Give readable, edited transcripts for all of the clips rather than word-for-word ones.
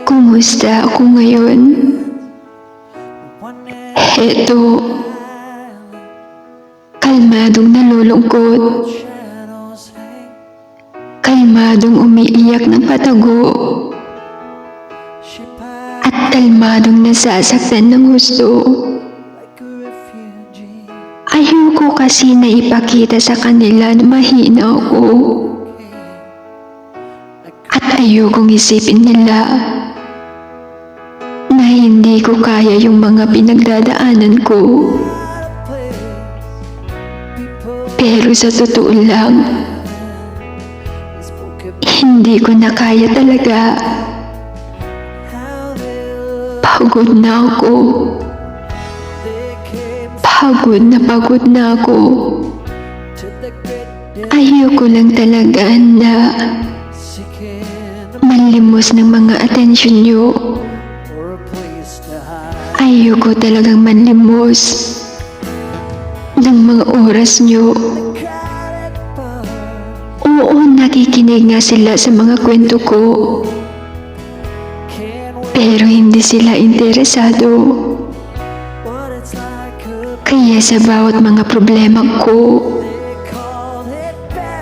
Kumusta ako ngayon? Heto, kalmadong nalulungkot, kalmadong umiiyak ng patago, at kalmadong nasasaktan ng gusto. Ayoko kasi na ipakita sa kanila na mahina ako. At ayokong isipin nila na hindi ko kaya yung mga pinagdadaanan ko. Pero sa totoo lang, hindi ko na kaya talaga. Pagod na ako. Pagod na ako. Ayoko lang talaga na manlimos ng mga atensyon nyo. Ayoko talagang manlimos ng mga oras nyo. Oo, nakikinig nga sila sa mga kwento ko. Pero hindi sila interesado. Kaya sa bawat mga problema ko,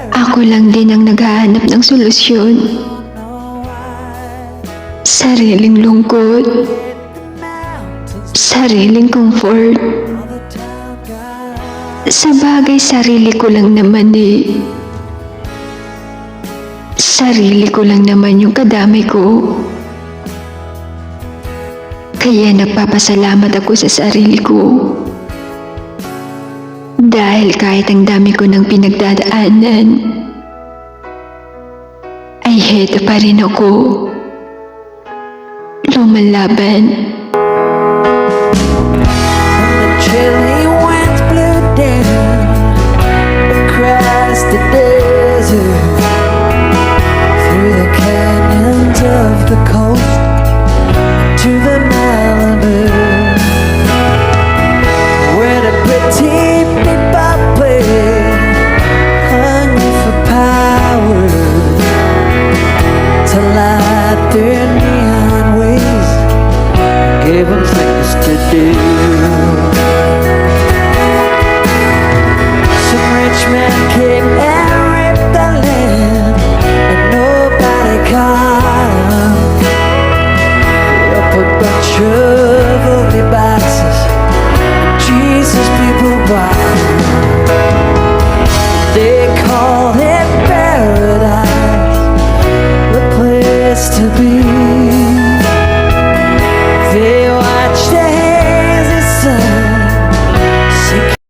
ako lang din ang naghahanap ng solusyon. Sariling lungkot, sariling comfort. Sa bagay, sarili ko lang naman eh. Sarili ko lang naman yung kadamay ko. Kaya nagpapasalamat ako sa sarili ko. Dahil kahit ang dami ko ng pinagdadaanan, ay heto pa rin ako. Lumalaban. The chilly winds blew down across the desert, through the canyons of the coast to the Malibu, where the pretty people play, hungry for power, to light their neon ways, give them things to do. Some rich man came and ripped the land, and nobody caught him. Up a bunch of ugly boxes, and Jesus people bought 'em. They call it paradise, the place to be.